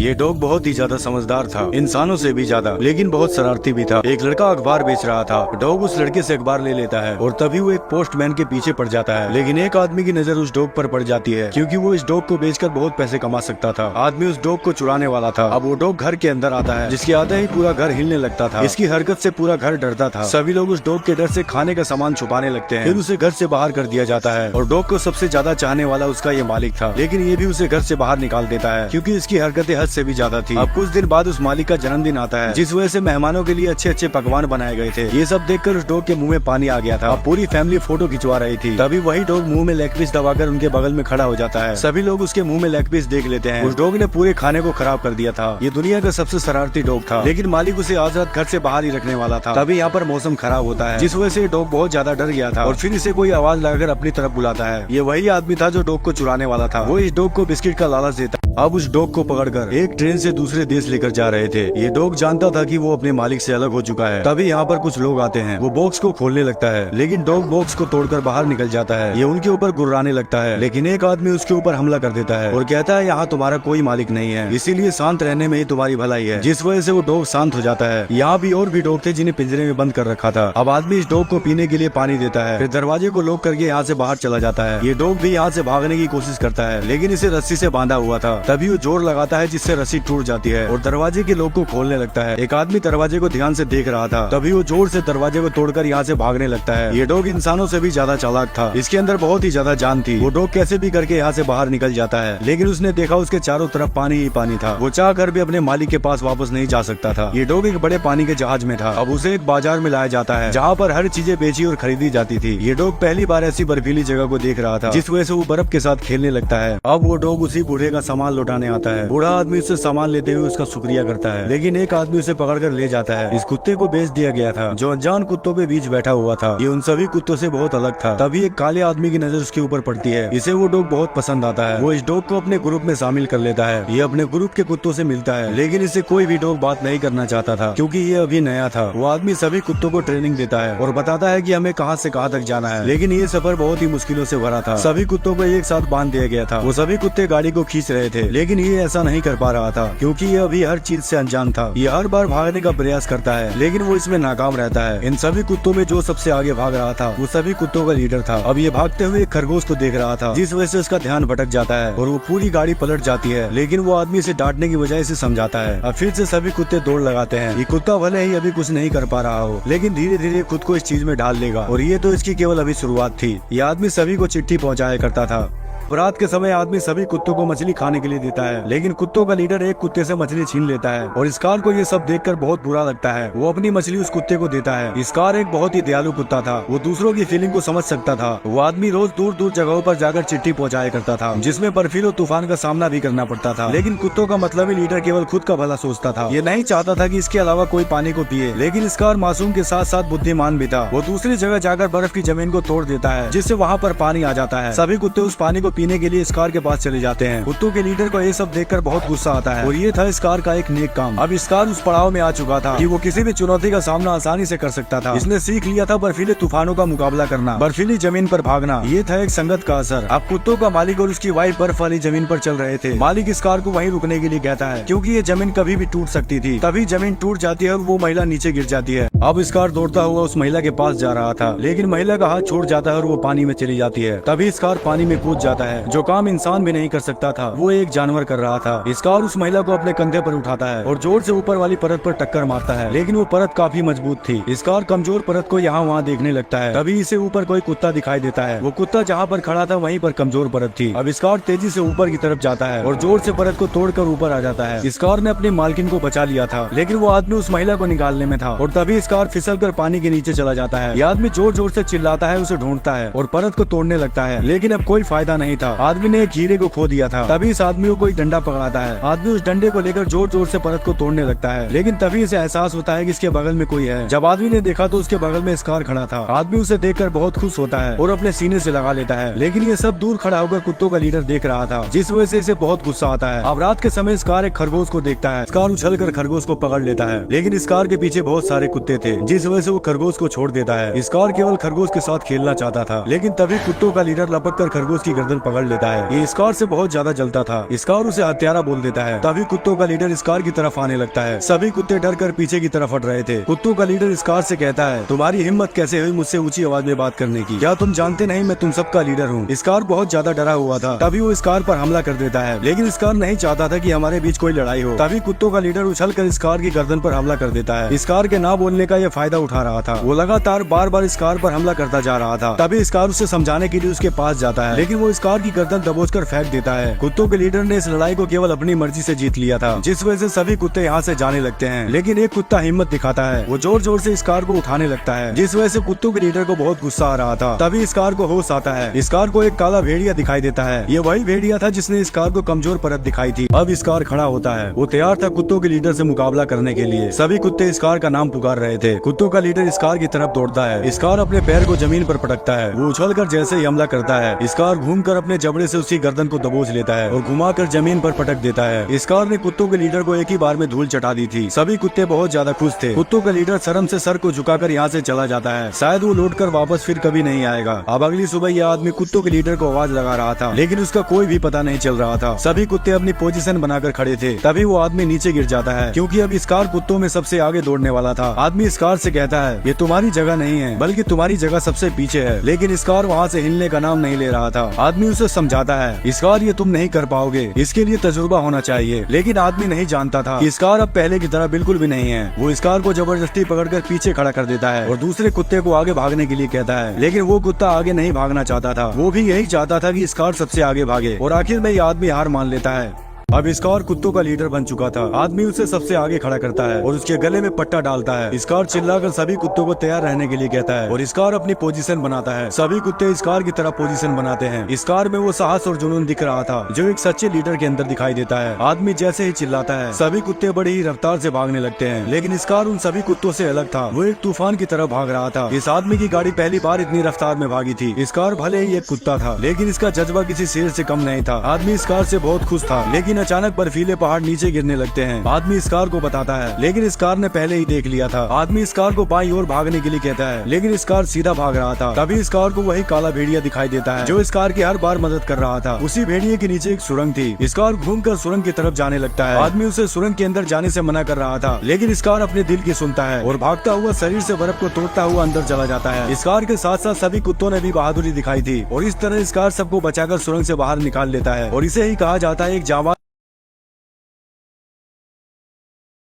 ये डॉग बहुत ही ज्यादा समझदार था, इंसानों से भी ज्यादा, लेकिन बहुत शरारती भी था। एक लड़का अखबार बेच रहा था। डॉग उस लड़के से अखबार ले लेता है और तभी वो एक पोस्टमैन के पीछे पड़ जाता है। लेकिन एक आदमी की नजर उस डॉग पर पड़ जाती है, क्योंकि वो इस डॉग को बेचकर बहुत पैसे कमा सकता था। आदमी उस डॉग को चुराने वाला था। अब वो डॉग घर के अंदर आता है, जिसके आते ही पूरा घर हिलने लगता था। इसकी हरकत से पूरा घर डरता था। सभी लोग उस डॉग के डर से खाने का सामान छुपाने लगते हैं। फिर उसे घर से बाहर कर दिया जाता है और डॉग को सबसे ज्यादा चाहने वाला उसका ये मालिक था। लेकिन ये भी उसे घर से बाहर निकाल देता है, क्योंकि इसकी हरकतें हद से भी ज्यादा थी। अब कुछ दिन बाद उस मालिक का जन्मदिन आता है, जिस वजह से मेहमानों के लिए अच्छे अच्छे पकवान बनाए गए थे। ये सब देखकर उस डॉग के मुंह में पानी आ गया था। अब पूरी फैमिली फोटो खिंचवा रही थी। तभी वही डॉग मुंह में लेग पीस दबाकर उनके बगल में खड़ा हो जाता है। सभी लोग उसके मुंह में लेग पीस देख लेते हैं। उस डॉग ने पूरे खाने को खराब कर दिया था। ये दुनिया का सबसे शरारती डॉग था, लेकिन मालिक उसे आज रात घर से बाहर ही रखने वाला था। तभी यहाँ पर मौसम खराब होता है, जिस वजह से डॉग बहुत ज्यादा डर गया था और फिर इसे कोई आवाज लगाकर अपनी तरफ बुलाता है। ये वही आदमी था जो डॉग को चुराने वाला था। वो इस डॉग को बिस्किट का लालच देता। अब उस डॉग को पकड़कर एक ट्रेन से दूसरे देश लेकर जा रहे थे। ये डॉग जानता था कि वो अपने मालिक से अलग हो चुका है। तभी यहाँ पर कुछ लोग आते हैं। वो बॉक्स को खोलने लगता है, लेकिन डॉग बॉक्स को तोड़कर बाहर निकल जाता है। ये उनके ऊपर गुर्राने लगता है, लेकिन एक आदमी उसके ऊपर हमला कर देता है और कहता है यहाँ तुम्हारा कोई मालिक नहीं है, इसीलिए शांत रहने में ही तुम्हारी भलाई है। जिस वजह से वो डॉग शांत हो जाता है। यहाँ भी और भी डॉग थे जिन्हें पिंजरे में बंद कर रखा था। अब आदमी इस डॉग को पीने के लिए पानी देता है, फिर दरवाजे को लॉक करके यहाँ से बाहर चला जाता है। ये डॉग भी यहाँ से भागने की कोशिश करता है, लेकिन इसे रस्सी से बांधा हुआ था। तभी वो जोर लगाता है, जिससे रस्सी टूट जाती है और दरवाजे के लॉक को खोलने लगता है। एक आदमी दरवाजे को ध्यान से देख रहा था। तभी वो जोर से दरवाजे को तोड़कर यहाँ से भागने लगता है। ये डॉग इंसानों से भी ज्यादा चालाक था। इसके अंदर बहुत ही ज्यादा जान थी। वो डॉग कैसे भी करके यहाँ से बाहर निकल जाता है, लेकिन उसने देखा उसके चारों तरफ पानी ही पानी था। वो चाह कर भी अपने मालिक के पास वापस नहीं जा सकता था। ये डॉग एक बड़े पानी के जहाज में था। अब उसे एक बाजार में लाया जाता है, जहाँ पर हर चीजें बेची और खरीदी जाती थी। ये डॉग पहली बार ऐसी बर्फीली जगह को देख रहा था, जिस वजह से वो बर्फ के साथ खेलने लगता है। अब वो डॉग उसी बूढ़े का सामान लौटाने आता है। बूढ़ा आदमी उससे सामान लेते हुए उसका शुक्रिया करता है, लेकिन एक आदमी उसे पकड़कर ले जाता है। इस कुत्ते को बेच दिया गया था, जो अनजान कुत्तों के बीच बैठा हुआ था। ये उन सभी कुत्तों से बहुत अलग था। तभी एक काले आदमी की नजर उसके ऊपर पड़ती है। इसे वो डॉग बहुत पसंद आता है। वो इस डॉग को अपने ग्रुप में शामिल कर लेता है। ये अपने ग्रुप के कुत्तों से मिलता है, लेकिन इसे कोई भी डॉग बात नहीं करना चाहता था, क्योंकि ये अभी नया था। वो आदमी सभी कुत्तों को ट्रेनिंग देता है और बताता है कि हमें कहां से कहां तक जाना है। लेकिन ये सफर बहुत ही मुश्किलों से भरा था। सभी कुत्तों को एक साथ बांध दिया गया था। वो सभी कुत्ते गाड़ी को खींच रहे थे, लेकिन ये ऐसा नहीं कर पा रहा था, क्योंकि ये अभी हर चीज से अनजान था। ये हर बार भागने का प्रयास करता है, लेकिन वो इसमें नाकाम रहता है। इन सभी कुत्तों में जो सबसे आगे भाग रहा था, वो सभी कुत्तों का लीडर था। अब ये भागते हुए एक खरगोश को देख रहा था, जिस वजह से उसका ध्यान भटक जाता है और वो पूरी गाड़ी पलट जाती है। लेकिन वो आदमी इसे डांटने की बजाय इसे समझाता है। अब फिर से सभी कुत्ते दौड़ लगाते हैं। ये कुत्ता भले ही अभी कुछ नहीं कर पा रहा हो, लेकिन धीरे धीरे खुद को इस चीज में ढाल लेगा, और ये तो इसकी केवल अभी शुरुआत थी। ये आदमी सभी को चिट्ठी पहुँचाया करता था। रात के समय आदमी सभी कुत्तों को मछली खाने के लिए देता है, लेकिन कुत्तों का लीडर एक कुत्ते से मछली छीन लेता है और स्कार को ये सब देखकर बहुत बुरा लगता है। वो अपनी मछली उस कुत्ते को देता है। स्कार एक बहुत ही दयालु कुत्ता था। वो दूसरों की फीलिंग को समझ सकता था। वो आदमी रोज दूर दूर जगहों पर जाकर चिट्ठी पहुंचाया करता था, जिसमें बर्फीले तूफान का सामना भी करना पड़ता था। लेकिन कुत्तों का मतलब ही लीडर केवल खुद का भला सोचता था। ये नहीं चाहता था कि इसके अलावा कोई पानी को पिए। लेकिन स्कार मासूम के साथ साथ बुद्धिमान भी था। वो दूसरी जगह जाकर बर्फ की जमीन को तोड़ देता है, जिससे वहाँ पर पानी आ जाता है। सभी कुत्ते उस पानी को पीने के लिए स्कार के पास चले जाते हैं। कुत्तों के लीडर को ये सब देखकर बहुत गुस्सा आता है, और ये था स्कार का एक नेक काम। अब स्कार उस पड़ाव में आ चुका था कि वो किसी भी चुनौती का सामना आसानी से कर सकता था। इसने सीख लिया था बर्फीले तूफानों का मुकाबला करना, बर्फीली जमीन पर भागना। ये था एक संगत का असर। अब कुत्तों का मालिक और उसकी वाइफ बर्फ वाली जमीन पर चल रहे थे। मालिक स्कार को वहीं रुकने के लिए कहता है, क्योंकि ये जमीन कभी भी टूट सकती थी। तभी जमीन टूट जाती है और वो महिला नीचे गिर जाती है। अब स्कार दौड़ता हुआ उस महिला के पास जा रहा था, लेकिन महिला का हाथ छूट जाता है और वो पानी में चली जाती है। तभी स्कार पानी में कूद जाता है। जो काम इंसान भी नहीं कर सकता था, वो एक जानवर कर रहा था। स्कार उस महिला को अपने कंधे पर उठाता है और जोर से ऊपर वाली परत पर टक्कर मारता है, लेकिन वो परत काफी मजबूत थी। स्कार कमजोर परत को यहाँ वहाँ देखने लगता है। तभी इसे ऊपर कोई कुत्ता दिखाई देता है। वो कुत्ता जहाँ पर खड़ा था वहीं पर कमजोर परत थी। अब स्कार तेजी से ऊपर की तरफ जाता है और जोर से परत को तोड़कर ऊपर आ जाता है। स्कार ने अपनी मालकिन को बचा लिया था, लेकिन वो आदमी उस महिला को निकालने में था, और तभी स्कार फिसल कर पानी के नीचे चला जाता है। ये आदमी जोर जोर से चिल्लाता है, उसे ढूंढता है और परत को तोड़ने लगता है, लेकिन अब कोई फायदा नहीं था। आदमी ने एक हीरे को खो दिया था। तभी इस आदमी को कोई डंडा पकड़ाता है। आदमी उस डंडे को लेकर जोर जोर से परत को तोड़ने लगता है, लेकिन तभी इसे एहसास होता है कि इसके बगल में कोई है। जब आदमी ने देखा तो उसके बगल में स्कार खड़ा था। आदमी उसे देखकर बहुत खुश होता है और अपने सीने से लगा लेता है, लेकिन ये सब दूर खड़ा होकर कुत्तों का लीडर देख रहा था, जिस वजह से इसे बहुत गुस्सा आता है। अब रात के समय स्कार एक खरगोश को देखता है। स्कार उछलकर खरगोश को पकड़ लेता है, लेकिन स्कार के पीछे बहुत सारे कुत्ते थे, जिस वजह से वो खरगोश को छोड़ देता है। स्कार केवल खरगोश के साथ खेलना चाहता था, लेकिन तभी कुत्तों का लीडर लपक कर खरगोश की गर्दन पकड़ लेता है। ये स्कार से बहुत ज्यादा जलता था। स्कार उसे हत्यारा बोल देता है। तभी कुत्तों का लीडर स्कार की तरफ आने लगता है। सभी कुत्ते डर कर पीछे की तरफ हट रहे थे। कुत्तों का लीडर स्कार से कहता है, तुम्हारी हिम्मत कैसे हुई मुझसे ऊंची आवाज में बात करने की? क्या तुम जानते नहीं मैं तुम सबका लीडर हूँ? स्कार बहुत ज्यादा डरा हुआ था। तभी वो स्कार पर हमला कर देता है, लेकिन स्कार नहीं चाहता था कि हमारे बीच कोई लड़ाई हो। तभी कुत्तों का लीडर उछलकर स्कार की गर्दन पर हमला कर देता है। स्कार के ना बोलने का ये फायदा उठा रहा था। वो लगातार बार बार स्कार पर हमला करता जा रहा था। तभी स्कार उसे समझाने के लिए उसके पास जाता है, लेकिन वो स्कार की गर्दन दबोचकर फेंक देता है। कुत्तों के लीडर ने इस लड़ाई को केवल अपनी मर्जी से जीत लिया था, जिस वजह से सभी कुत्ते यहाँ से जाने लगते हैं। लेकिन एक कुत्ता हिम्मत दिखाता है। वो जोर जोर से स्कार को उठाने लगता है, जिस वजह से कुत्तों के लीडर को बहुत गुस्सा आ रहा था। तभी स्कार को होश आता है। स्कार को एक काला भेड़िया दिखाई देता है। ये वही भेड़िया था जिसने स्कार को कमजोर परत दिखाई थी। अब स्कार खड़ा होता है। वो तैयार था कुत्तों के लीडर से मुकाबला करने के लिए। सभी कुत्ते स्कार का नाम पुकार रहे थे। कुत्तों का लीडर स्कार की तरफ दौड़ता है। स्कार अपने पैर को जमीन पर पटकता है। वो उछलकर जैसे ही हमला करता है, स्कार घूमकर अपने जबड़े से उसकी गर्दन को दबोच लेता है और घुमाकर जमीन पर पटक देता है। स्कार ने कुत्तों के लीडर को एक ही बार में धूल चटा दी थी। सभी कुत्ते बहुत ज्यादा खुश थे। कुत्तों का लीडर शर्म से सर को झुकाकर यहाँ से चला जाता है। शायद वो लौटकर वापस फिर कभी नहीं आएगा। अब अगली सुबह यह आदमी कुत्तों के लीडर को आवाज लगा रहा था, लेकिन उसका कोई भी पता नहीं चल रहा था। सभी कुत्ते अपनी पोजीशन बनाकर खड़े थे। तभी वो आदमी नीचे गिर जाता है, क्योंकि अब स्कार कुत्तों में सबसे आगे दौड़ने वाला था। आदमी स्कार से कहता है, ये तुम्हारी जगह नहीं है, बल्कि तुम्हारी जगह सबसे पीछे है। लेकिन स्कार वहाँ से हिलने का नाम नहीं ले रहा था। आदमी उसे समझाता है, स्कार ये तुम नहीं कर पाओगे, इसके लिए तजुर्बा होना चाहिए। लेकिन आदमी नहीं जानता था कि स्कार अब पहले की तरह बिल्कुल भी नहीं है। वो स्कार को जबरदस्ती पकड़कर पीछे खड़ा कर देता है और दूसरे कुत्ते को आगे भागने के लिए कहता है, लेकिन वो कुत्ता आगे नहीं भागना चाहता था। वो भी यही चाहता था कि स्कार सबसे आगे भागे, और आखिर में ये आदमी हार मान लेता है। अब स्कार कुत्तों का लीडर बन चुका था। आदमी उसे सबसे आगे खड़ा करता है और उसके गले में पट्टा डालता है। स्कार चिल्लाकर सभी कुत्तों को तैयार रहने के लिए कहता है और स्कार अपनी पोजीशन बनाता है। सभी कुत्ते स्कार की तरह पोजीशन बनाते हैं। स्कार में वो साहस और जुनून दिख रहा था जो एक सच्चे लीडर के अंदर दिखाई देता है। आदमी जैसे ही चिल्लाता है, सभी कुत्ते बड़ी ही रफ्तार से भागने लगते हैं, लेकिन स्कार उन सभी कुत्तों से अलग था। वो एक तूफान की तरह भाग रहा था। इस आदमी की गाड़ी पहली बार इतनी रफ्तार में भागी थी। स्कार भले ही एक कुत्ता था, लेकिन इसका जज्बा किसी शेर से कम नहीं था। आदमी स्कार से बहुत खुश था, लेकिन अचानक बर्फीले पहाड़ नीचे गिरने लगते हैं। आदमी स्कार को बताता है, लेकिन स्कार ने पहले ही देख लिया था। आदमी स्कार को बाईं ओर भागने के लिए कहता है, लेकिन स्कार सीधा भाग रहा था। तभी स्कार को वही काला भेड़िया दिखाई देता है जो स्कार की हर बार मदद कर रहा था। उसी भेड़िए के नीचे एक सुरंग थी। स्कार घूमकर सुरंग की तरफ जाने लगता है। आदमी उसे सुरंग के अंदर जाने से मना कर रहा था, लेकिन स्कार अपने दिल की सुनता है और भागता हुआ शरीर से बर्फ को तोड़ता हुआ अंदर चला जाता है। स्कार के साथ साथ सभी कुत्तों ने भी बहादुरी दिखाई थी और इस तरह स्कार सबको बचाकर सुरंग से बाहर निकाल लेता है और इसे ही कहा जाता है एक जाबाज